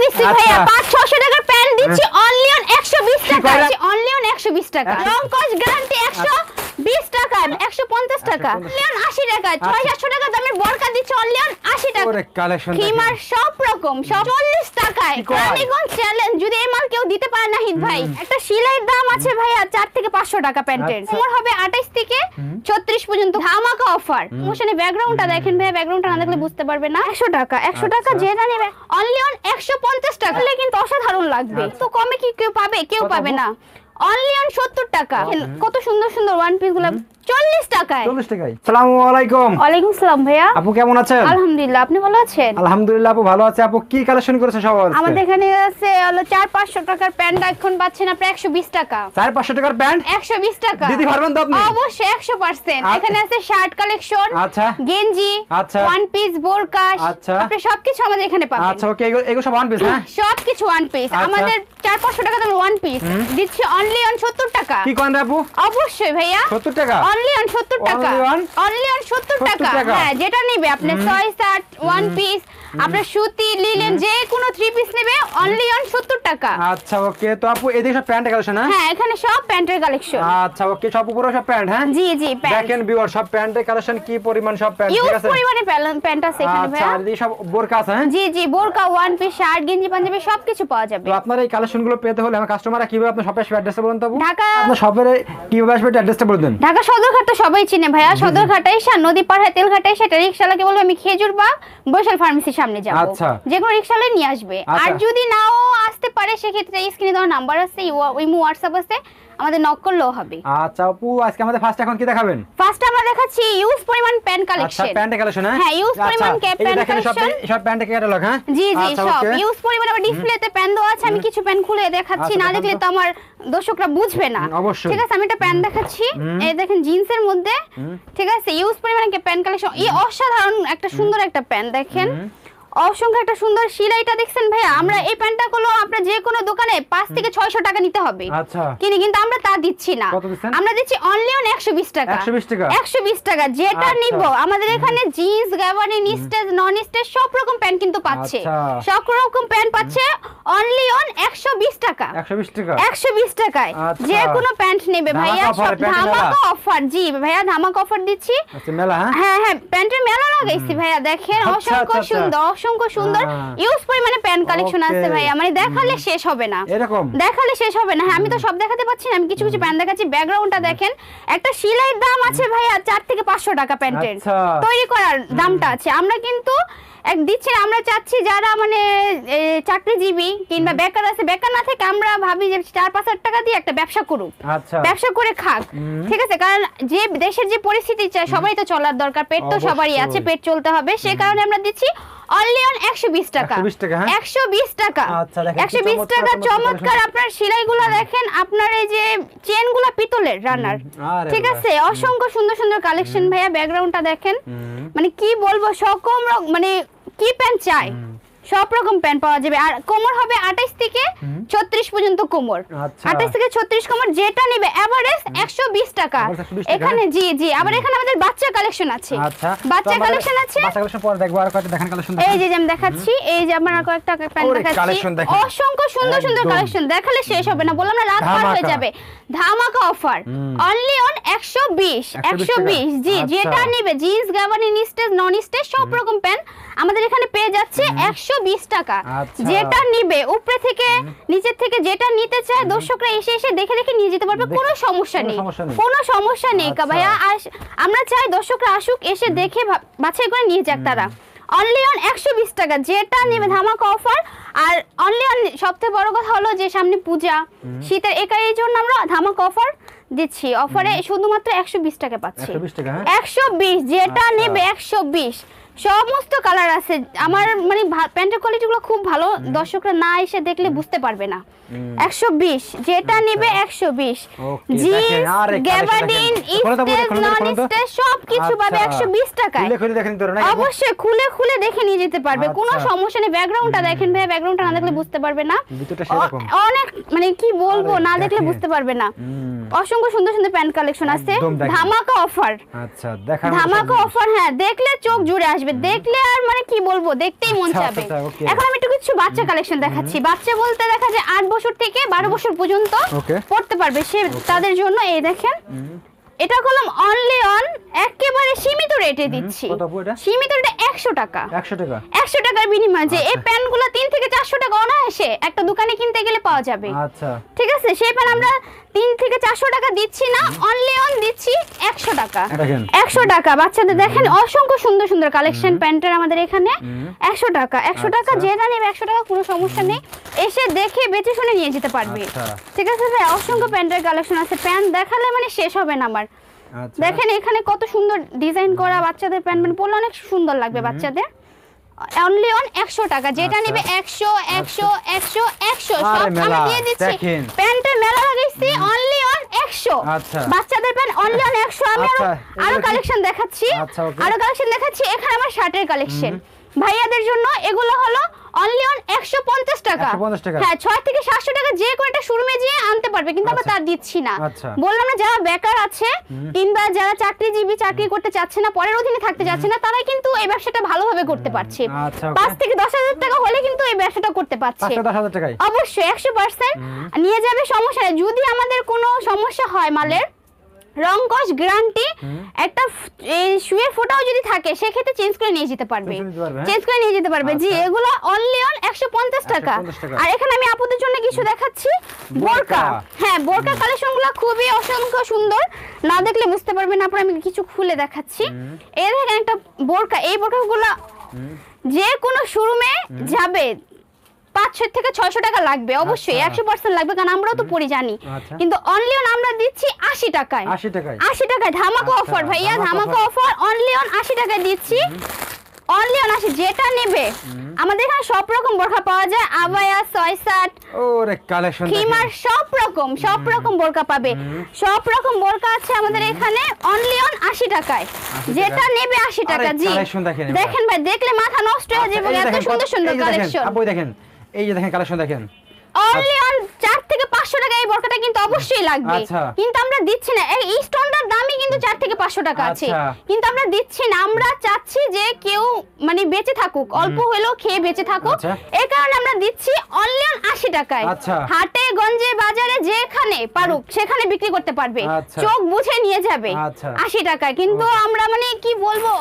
দিচ্ছি ভাইয়া 500-600 টাকার প্যান্ট দিচ্ছি অনলি অন 120 টাকা অনলি অন 120 টাকা লং কস্ট গ্যারান্টি 120 টাকা 150 টাকা অনলি অন 80 টাকা 600 টাকা দামের বোরকা দিচ্ছি অনলি অন 80 টাকা ওরে কালেকশন খিমার সব রকম 40 টাকায় রানীগঞ্জ চ্যালেঞ্জ যদি এই মাল কেউ দিতে পারে না হিত ভাই একটা সেলাইয়ের দাম আছে ভাইয়া 4 থেকে 500 টাকা প্যান্টের তোমার হবে 28 থেকে 36 পর্যন্ত ধামাকা অফার মোশনে ব্যাকগ্রাউন্ডটা দেখেন ভাই ব্যাকগ্রাউন্ডটা না দেখলে বুঝতে পারবে না 100 টাকা যেটা নেবে অনলি অন 150 টাকা হলে কিন্তু অসাধারণ লাগবে তো কমে কি কেউ পাবে কেউ পাবে না অনলি অন 70 টাকা কত সুন্দর সুন্দর ওয়ান পিস গুলো 40 টাকায় 40 টাকায় আসসালামু আলাইকুম ওয়ালাইকুম আসসালাম ভাইয়া আপু কেমন আছেন আলহামদুলিল্লাহ আপনি ভালো আছেন আলহামদুলিল্লাহ আপু ভালো আছে আপু কি কালেকশন করেছেন সব আজকে আমাদের এখানে আছে হলো 4-500 টাকার প্যান্ট এখন পাচ্ছেন আপনি 120 টাকা 4-500 টাকার প্যান্ট 120 টাকা দিদি পারবেন তো আপনি অবশ্যই 100% এখানে আছে শার্ট কালেকশন আচ্ছা গেঞ্জি আচ্ছা ওয়ান পিস বোরকা আচ্ছা আপনি সবকিছু আমাদের এখানে পাবেন আচ্ছা ওকে এগুলো সব ওয়ান পিস হ্যাঁ সবকিছু ওয়ান পিস আমাদের 4-500 টাকা দামের ওয়ান পিস দিচ্ছি অনলি অন 70 টাকা কি কোন আপু অবশ্যই ভাইয়া 70 টাকা অনলি অন 70 টাকা অনলি অন 70 টাকা হ্যাঁ যেটা নেবে আপনি 6-7 ওয়ান পিস আপনার সুতি লিলেন যে কোনো থ্রি পিস নেবে অনলি অন 70 টাকা আচ্ছা ওকে তো আপু এদিকে সব প্যান্টের কালেকশন হ্যাঁ এখানে সব প্যান্টের কালেকশন আচ্ছা ওকে সব উপরে সব প্যান্ট হ্যাঁ জি জি প্যান্ট দেখেন ভিউয়ার সব প্যান্টের কালেকশন কি পরিমাণ সব প্যান্ট ঠিক আছে ইউজ পরিমাণে প্যান্ট আছে এখানে আচ্ছা ভাইয়া আর এই সব বোরকা আছে হ্যাঁ জি জি বোরকা ওয়ান পিস শার্ট গেঞ্জি পাঞ্জাবি সবকিছু পাওয়া যাবে তো আপনার এই কালেকশনগুলো পেতে হলে আমার কাস্টমাররা কিভাবে আপনার শপের অ্যাড্রেসটা বলুন তো আপু ঢাকা আপনার শপের কিভাবে আসবে অ্যাড্রেসটা বলে দেন ঢাকা সদরঘাট তো সবাই চিনে ভাইয়া সদরঘাট এসে নদী পার হয়ে তেলঘাট এসে রিকশাওয়ালাকে বলবো আমি খেজুর বা বৈশাল ফার্মেসির সামনে যাব আচ্ছা যে কোনো রিকশাওয়ালা নিয়ে আসবে আর যদি নাও আসতে পারে সেক্ষেত্রে স্ক্রিনে দেওয়া নাম্বার আছে ইমো হোয়াটসঅ্যাপ আছে আমাদের নক করলেও হবে আচ্ছা আপু আজকে আমাদের ফার্স্ট এখন কি দেখাবেন ফার্স্ট আমরা দেখাচ্ছি ইউজ পরিমাণ প্যান্ট আচ্ছা কালেকশন প্যান্টের কালেকশন হ্যাঁ ইউজ পরিমাণ প্যান্ট কালেকশন সব প্যান্টের ক্যাটালগ হ্যাঁ জি জি আচ্ছা, সব okay। ইউজ পরিমাণ আবার ডিসপ্লেতে প্যান্ট দেওয়া আছে আমি কিছু প্যান্ট খুলে দেখাচ্ছি আচ্ছা, না দেখলে তো আমার দর্শকরা বুঝবে না অবশ্যই ঠিক আছে আমি একটা প্যান্ট দেখাচ্ছি এই দেখেন জিন্সের মধ্যে ঠিক আছে ইউজ পরিমাণ একটা প্যান্ট কালেকশন এই অসাধারণ একটা সুন্দর একটা প্যান্ট দেখেন অসংখ্য একটা সুন্দর সেলাইটা দেখছেন ভাইয়া আমরা এই প্যান্টটা গুলো আপনারা যে কোনো দোকানে 5 থেকে 600 টাকা নিতে হবে আচ্ছা কিন্তু আমরা তা দিচ্ছি না কত দিচ্ছেন আমরা দিচ্ছি অনলি অন 120 টাকা 120 টাকা 120 টাকা যেটা আচ্ছা। নিব আমাদের এখানে জিন্স গ্যাবার্ডিন স্টেজ নন স্টেজ সব রকম প্যান্ট কিন্তু পাচ্ছে আচ্ছা। সব রকম প্যান্ট পাচ্ছে অনলি অন 120 টাকা 120 টাকা 120 টাকায় আচ্ছা। যে কোনো প্যান্ট নেবে ভাইয়া ধামাকা সব offer, প্যান্টের ধামাকা মেলা। অফার জি ভাইয়া ধামাকা অফার দিচ্ছি আচ্ছা মেলা হ্যাঁ হ্যাঁ হ্যাঁ প্যান্টের মেলা লাগাইছি ভাইয়া দেখেন আচ্ছা, অসংখ্য আচ্ছা, সুন্দর অসংখ্য সুন্দর ইউজ পরিমাণে প্যান্ট কালেকশন আছে Okay. ভাইয়া মানে দেখালে শেষ হবে না এরকম দেখালে শেষ হবে না হ্যাঁ আমি তো সব দেখাতে পাচ্ছি না আমি কিছু কিছু প্যান্ট দেখাচ্ছি ব্যাকগ্রাউন্ডটা দেখেন একটা সেলাইয়ের দাম আছে ভাইয়া 4 থেকে 500 টাকা প্যান্টের আচ্ছা। তৈরি করার দামটা আছে আমরা কিন্তু এক দিচ্ছি না, আমরা চাচ্ছি যারা মানে চাকরিজীবী কিংবা বেকার আছে বেকার না থেকে আমরা ভাবি যে 4-5 টাকা দিয়ে একটা ব্যবসা করুক আচ্ছা ব্যবসা করে খাক ঠিক আছে কারণ যে দেশের যে পরিস্থিতি চাই সবাই তো চলার দরকার পেট তো সবারই আছে অবশ্যই। পেট চলতে হবে সেই কারণে আমরা দিচ্ছি অনলি অন 120 টাকা 120 টাকা হ্যাঁ 120 টাকা আচ্ছা, দেখেন কি 120 টাকা চমৎকার চমৎকার আপনার সেলাইগুলো দেখেন আপনার এই যে চেনগুলো পিতলের রানার আরে ঠিক বাহ। আছে অসংখ্য সুন্দর সুন্দর কালেকশন ভাইয়া ব্যাকগ্রাউন্ডটা দেখেন মানে কি বলবো সকম মানে কি প্যান্ট চাই সব রকম প্যান্ট পাওয়া যাবে আর কোমর হবে 28 থেকে 36 পর্যন্ত কোমর আচ্ছা 28 থেকে 36 কোমর যেটা নেবে এভারেজ 120 টাকা Average 120 টাকা, এখানে জি জি আবার এখানে আমাদের বাচ্চা কালেকশন আছে আচ্ছা বাচ্চা কালেকশন আছে বাচ্চা কালেকশন পরে দেখবো আর কয়টা দেখেন কালেকশন এই যে আমি দেখাচ্ছি এই যে আমার কয়েকটা প্যান্ট ওরে, দেখাচ্ছি collection দেখেন। অসংখ্য সুন্দর সুন্দর একদম। কালেকশন দেখালে শেষ হবে না বললাম না রাত পার হয়ে ধামাকা। যাবে ধামাকা অফার অনলি অন 120 120 জি আচ্ছা। যেটা নেবে জিন্স গ্যাবার্ডিন স্টেজ নন স্টেজ সব রকম প্যান্ট আমাদের এখানে পেয়ে যাচ্ছে 120 টাকা আচ্ছা। যেটা নিবে উপরে থেকে নিচে থেকে যেটা নিতে চায় দর্শকরা এসে এসে দেখে দেখে নিয়ে যেতে পারবে কোনো সমস্যা নেই কোনো সমস্যা নেই আচ্ছা। ভাইয়া আমরা চাই দর্শকরা আসুক এসে দেখে বাছাই করে নিয়ে যাক তারা অনলি অন 120 টাকা যেটা নেবে ধামাকা অফার আর অনলি অন সবথেকে বড় কথা হলো যে সামনে পূজা শীতের এই জন্য আমরা ধামাকা অফার দিচ্ছি অফারে শুধুমাত্র 120 টাকা পাচ্ছি 120 টাকা হ্যাঁ 120 যেটা আচ্ছা। নেবে 120 সমস্ত কালার আছে আমার মানে প্যান্টের কোয়ালিটিগুলো খুব ভালো দর্শকরা না এসে দেখলে বুঝতে পারবে না 120 যেটা নেবে 120 Okay, জিন্স দেখেন, আরে গ্যাবার্ডিন স্টেজ নন স্টেজ সব কিছু পাবে 120 টাকায় খুলে খুলে দেখেন তোরা না অবশ্যই খুলে খুলে দেখে নিয়ে যেতে পারবে কোনো আচ্ছা। সমস্যা নেই ব্যাকগ্রাউন্ডটা দেখেন ভাই ব্যাকগ্রাউন্ডটা না দেখলে বুঝতে পারবে না ভিতরটা সেরকম অনেক মানে কি বলবো আরে না দেখলে দেখেন। বুঝতে পারবে না অসংখ্য সুন্দর সুন্দর প্যান্ট কালেকশন আছে, একদম দেখেন। ধামাকা অফার। আচ্ছা দেখার ধামাকা অফার, হ্যাঁ দেখলে চোখ জুড়ে আসবে, দেখলে আর মানে কি বলবো, দেখতেই মন আচ্ছা, চাবে। আচ্ছা, okay. এখন আমি একটু কিছু বাচ্চা কালেকশন দেখাচ্ছি। বাচ্চা বলতে দেখা যায় 8 বছর থেকে 12 বছর পর্যন্ত Okay. পড়তে পারবে, সে তাদের জন্য এই দেখেন এটা কলম অনলি অন একেবারে সীমিত রেটে দিচ্ছি। কত আপু এটা? সীমিত রেটে 100 টাকা। 100 টাকা। 100 টাকার বিনিময়ে যে এই আচ্ছা। প্যান্টগুলো 3 থেকে 400 টাকা অনায়াসে একটা দোকানে কিনতে গেলে পাওয়া যাবে। আচ্ছা ঠিক আছে, সেই প্যান্ট আমরা 3 থেকে 400 টাকা দিচ্ছি না, অনলি অন দিচ্ছি 100 টাকা। দেখেন 100 টাকা। বাচ্চাদের দেখেন অসংখ্য সুন্দর সুন্দর কালেকশন প্যান্টের আমাদের এখানে 100 টাকা। 100 টাকা আচ্ছা। যেটা নেবে 100 টাকা, কোনো সমস্যা নেই, এসে দেখে বেঁচে শুনে নিয়ে যেতে পারবে। আচ্ছা। ঠিক আছে ভাই, অসংখ্য প্যান্টের কালেকশন আছে, প্যান্ট দেখালে মানে শেষ হবে না আমার। আচ্ছা দেখেন এখানে কত সুন্দর ডিজাইন করা বাচ্চাদের প্যান্ট, মানে পরলে অনেক সুন্দর লাগবে বাচ্চাদের। অনলি অন 100 টাকা, যেটা আচ্ছা। নেবে 100 100 100 100 সব আরে আমি মেলা, দিয়ে দিচ্ছি। দেখেন। প্যান্টের মেলা লাগাইছি অনলি অন 100। আচ্ছা। বাচ্চাদের প্যান্ট অনলি অন 100। আমি আচ্ছা, আরো এগুলো কি- কালেকশন দেখাচ্ছি। আচ্ছা, okay. আরো কালেকশন দেখাচ্ছি। এখানে আমার শার্টের কালেকশন ভাইয়াদের জন্য, এগুলো হলো অনলি অন 150 টাকা। 150 টাকা। হ্যাঁ 6 থেকে 700 টাকা যে কোনো একটা শোরুমে যেয়ে আনতে পারবে, কিন্তু আমরা আচ্ছা। তার দিচ্ছি না। আচ্ছা। বললাম না, যারা বেকার আছে কিংবা যারা চাকরিজীবী, চাকরি করতে চাচ্ছে না, পরের অধীনে থাকতে চাচ্ছে না, তারাই কিন্তু এই ব্যবসাটা ভালোভাবে করতে পারছে। আচ্ছা, okay. 5 থেকে 10,000 টাকা হলে কিন্তু এই ব্যবসাটা করতে 5 পারছে। থেকে 10,000 টাকায়। অবশ্যই 100% নিয়ে যাবে, সমস্যা নেই। যদি আমাদের কোনো সমস্যা হয় মালের, রং কস গ্যারান্টি, একটা এই শুয়ের ফোঁটাও যদি থাকে সেক্ষেত্রে চেঞ্জ করে নিয়ে যেতে পারবে। Change করে নিতে পারবে, হ্যাঁ? চেঞ্জ করে নিয়ে যেতে পারবে। জি, আচ্ছা। এগুলো অনলি অন 150 টাকা। 150 টাকা। আর এখানে আমি আপুদের জন্য কিছু দেখাচ্ছি, বোরকা। হ্যাঁ, বোরকা কালেকশনগুলো খুবই অসংখ্য সুন্দর, না দেখলে বুঝতে পারবেন না। আপনার আমি কিছু খুলে দেখাচ্ছি। এই দেখেন একটা বোরকা, এই বোরকাগুলো যে কোনো শোরুমে যাবে 500 থেকে 600 টাকা লাগবে, অবশ্যই আচ্ছা। 100% লাগবে, কারণ আমরাও তো পড়ি জানি। আচ্ছা। কিন্তু অনলি অন আমরা দিচ্ছি 80 টাকায়। 80 টাকায়। 80 টাকায় ধামাকা আচ্ছা, অফার ভাইয়া, ধামাকা ধামাকা অফার। অনলি অন 80 টাকায় দিচ্ছি, অনলি অন 80। যেটা নেবে, আমাদের এখানে সব রকম বোরকা পাওয়া যায়, আবায়া, সয়সাট, ওরে কালেকশন খিমার, সব রকম বোরকা পাবে। সব রকম বোরকা আছে আমাদের এখানে অনলি অন 80 টাকায়। 80 যেটা টাকা। নেবে 80 টাকা। আরে, জি collection দেখেন এবার। দেখেন ভাই, দেখলে মাথা নষ্ট হয়ে যাবে, এত সুন্দর সুন্দর কালেকশন। আপু দেখেন, এই যে দেখেন কালেকশন দেখেন। অনলি অন 4 থেকে 500 টাকা এই বোরকাটা কিন্তু অবশ্যই লাগবে। আচ্ছা। কিন্তু আমরা দিচ্ছি না, এই স্টোনটার দামই কিন্তু 4 থেকে 500 টাকা আছে, আচ্ছা। কিন্তু আমরা দিচ্ছি না। আমরা চাচ্ছি যে কেউ মানে বেঁচে থাকুক, অল্প হলেও খেয়ে বেঁচে থাকুক, আচ্ছা। এই কারণে আমরা দিচ্ছি অনলি অন 80 টাকায়। আচ্ছা। হাটে গঞ্জে বাজারে যেখানে পারুক সেখানে বিক্রি করতে পারবে, আচ্ছা। চোখ বুঝে নিয়ে যাবে আচ্ছা। 80 টাকায়। কিন্তু আমরা মানে কি বলবো,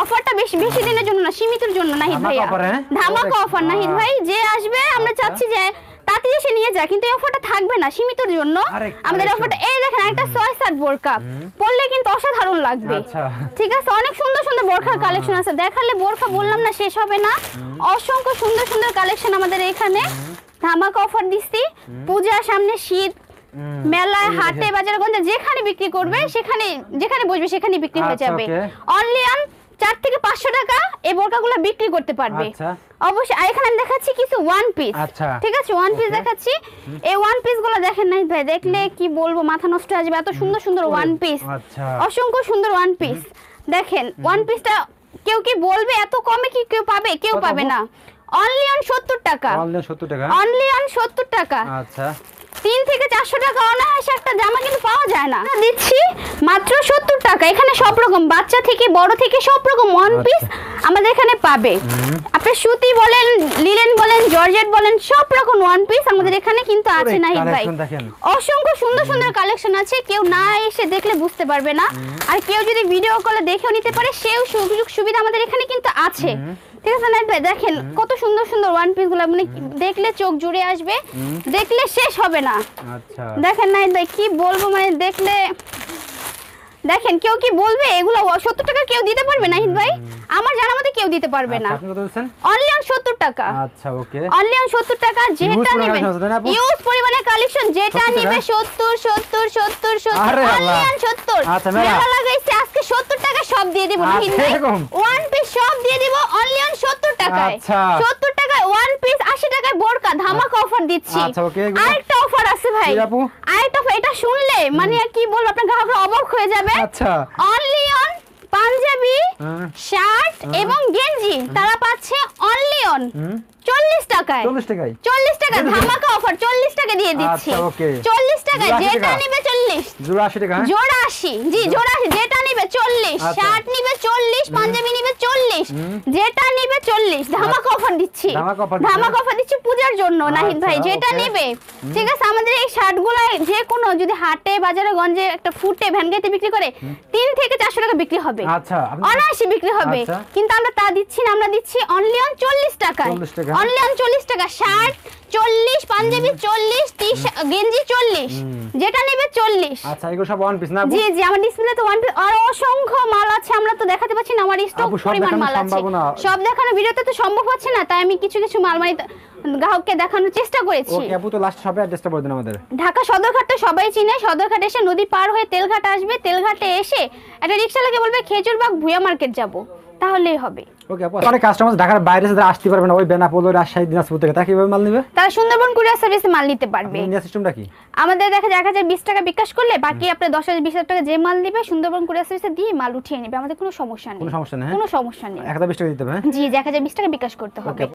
অফারটা বেশি বেশি দিনের জন্য না, সীমিতের জন্য নাহিদ ধামাকা ভাইয়া। offer, হ্যাঁ? ধামাকা অফার নাহিদ ভাই, যে আসবে আমরা আচ্ছা। চাচ্ছি যে তাতে এসে নিয়ে যায়, কিন্তু এই অফারটা থাকবে না, সীমিতর জন্য আরে, আমাদের collection। অফারটা। এই দেখেন একটা 6-7 বোরকা পরলে কিন্তু অসাধারণ লাগবে। আচ্ছা। ঠিক আছে, অনেক সুন্দর সুন্দর বোরখার কালেকশন আছে, দেখালে বোরখা বললাম না শেষ হবে না। অসংখ্য সুন্দর সুন্দর কালেকশন আমাদের এখানে। ধামাকা অফার দিচ্ছি, পূজা সামনে, শীত মেলায়, হাটে বাজারে গঞ্জে যেখানে বিক্রি করবে সেখানে, যেখানে বসবে সেখানে বিক্রি হয়ে আচ্ছা, যাবে। okay। অনলি অন 4 থেকে 500 টাকা এই বোরকাগুলো বিক্রি করতে পারবে। আচ্ছা। অবশ্যই। আর এখানে আমি দেখাচ্ছি কিছু ওয়ান পিস। আচ্ছা। ঠিক আছে, ওয়ান পিস Okay। দেখাচ্ছি। এই ওয়ান পিস গুলো দেখেন না ভাই, দেখলে কি বলবো, মাথা নষ্ট হয়ে যাবে, এত সুন্দর সুন্দর ওয়ান পিস। আচ্ছা। অসংখ্য সুন্দর ওয়ান পিস। দেখেন ওয়ান পিসটা কেউ কি বলবে এত কমে কি কেউ পাবে? কেউ কত পাবে আপু? না। অনলি অন 70 টাকা। অনলি 70 টাকা। অনলি অন 70 টাকা। আচ্ছা। 3 থেকে 400 টাকা অনায়াসে একটা জামা কিন্তু পাওয়া যায় না। আমরা দিচ্ছি মাত্র 70 টাকা। এখানে সব রকম, বাচ্চা থেকে বড় থেকে সব রকম ওয়ান পিস আমাদের এখানে পাবে। আপনি সুতি বলেন, লিলেন বলেন, জর্জেট বলেন, সব রকম ওয়ান পিস আমাদের এখানে কিন্তু আছে ওরে, নাহিদ ভাই। collection দেখেন। অসংখ্য সুন্দর সুন্দর কালেকশন আছে, কেউ না এসে দেখলে বুঝতে পারবে না। আর কেউ যদি ভিডিও কলে দেখেও নিতে পারে, সেও সুযোগ সুবিধা আমাদের এখানে কিন্তু আছে। ঠিক আছে নাহিদ ভাই, দেখেন কত সুন্দর সুন্দর ওয়ান পিস গুলো, মানে দেখলে চোখ জুড়ে আসবে, দেখলে শেষ হবে না। আচ্ছা। দেখেন নাহিদ ভাই, কি বলবো, মানে দেখলে দেখেন কেউ কি বলবে এগুলো 70 টাকা কেউ দিতে পারবে নাহিদ ভাই? আমার জানা মতে কেউ দিতে পারবে না। আচ্ছা, আপনি কত বলছেন? অনলি অন 70 টাকা। আচ্ছা, ওকে। অনলি অন 70 টাকা। যেটা পরিমাণে নেবেন collection আছে, তাই না আপু? ইউজ পরিমাণে কালেকশন, যেটা 70 নেবে টাকা? 70 আরে অনলি আল্লাহ। অন 70। আচ্ছা, মেলা। মেলা লাগাইছে আজকে 70 টাকা সব দিয়ে দিব নাহিদ আচ্ছা, ভাই। এরকম? ওয়ান পিস সব দিয়ে দিব অনলি অন 70 টাকায়। আচ্ছা। 70 টাকায় ওয়ান পিস, 80 টাকায় বোরকা, ধামাকা অফার দিচ্ছি। আচ্ছা, okay, এগুলো? আরেকটা অফার আছে ভাই। কি আপু? আরেকটা offer, এটা শুনলে মানে আর কি বলবো, আপনার গ্রাহকরা অবাক হয়ে যাবে। আচ্ছা। অনলি অন পাঞ্জাবি হ্যাঁ। শার্ট এবং গেঞ্জি তারা পাচ্ছে অনলি অন 40 টাকায়। 40 টাকায় 40 টাকা ধামাকা অফার, 40 টাকা দিয়ে দিচ্ছি। আচ্ছা, ওকে। 40 টাকা জোড়া 80 যেটা টাকা। নিবে 40, জোড়া 80 টাকা, হ্যাঁ? জোড়া 80, জি জোড়া 80, যেটা নিবে 40, আচ্ছা। শার্ট নিবে 40, পাঞ্জাবি নিবে 40, যেটা নিবে 40, ধামাকা অফার দিচ্ছি। ধামাকা offer দিচ্ছি, ধামাকা অফার দিচ্ছি পূজার জন্য নাহিদ ভাই, আচ্ছা, যেটা ওকে। নিবে। ঠিক আছে, আমাদের এই শার্টগুলো যে কোনো যদি হাটে বাজারে গঞ্জে একটা ফুটে ভ্যান গাড়িতে বিক্রি করে 3 থেকে 400 টাকা বিক্রি হবে, আচ্ছা, আপনি অনায়াসে বিক্রি হবে। আচ্ছা। কিন্তু আমরা তা দিচ্ছি না, আমরা দিচ্ছি অনলি অন 40 টাকায়। 40 টাকা। অনলি অন 40 টাকা, শার্ট 40, পাঞ্জাবি 40, গেঞ্জি 40, যেটা নেবে 40। আচ্ছা, এগুলো সব ওয়ান পিস না আপু? জি জি, আমার ডিসপ্লে তো আর অসংখ্য মাল আছে, আমরা তো দেখাতে পাচ্ছি না, আমার স্টক আপু, সব পরিমাণ দেখানো মাল আছে। সম্ভব না। সব দেখানো ভিডিওতে তো সম্ভব হচ্ছে না, তাই আমি কিছু কিছু মাল গ্রাহককে দেখানোর চেষ্টা করেছি। ওকে আপু, তো লাস্ট শপে অ্যাড্রেসটা বলে দিন আমাদের। ঢাকা সদরঘাটটা সবাই চিনে, সদরঘাট এসে নদী পার হয়ে তেলঘাট আসবে, তেলঘাটে এসে একটা রিকশাওয়ালাকে বলবে খেজুরবাগ ভুয়া মার্কেট যাব, তাহলেই হবে। ওকে আপু, অনেক কাস্টমার ঢাকার বাইরে থেকে আসতে পারবে না, ওই বেনাপোল, রাজশাহী, দিনাজপুর থেকে, তা কিভাবে মাল নেবে? তারা সুন্দরবন কুরিয়ার সার্ভিসে মাল নিতে পারবে। ইন্ডিয়া সিস্টেমটা কি? আমাদের দেখা যায় 1020 টাকা বিকাশ করলে বাকি আপনার 10,000 20,000 টাকা যে মাল দিবে সুন্দরবন কুরিয়ার সার্ভিসে দিয়ে মাল উঠিয়ে নেবে, আমাদের কোনো সমস্যা নেই। কোনো সমস্যা নেই, হ্যাঁ? কোনো সমস্যা নেই। 1020 টাকা দিতে হবে, হ্যাঁ? জি, 1020 টাকা বিকাশ করতে হবে। ওকে।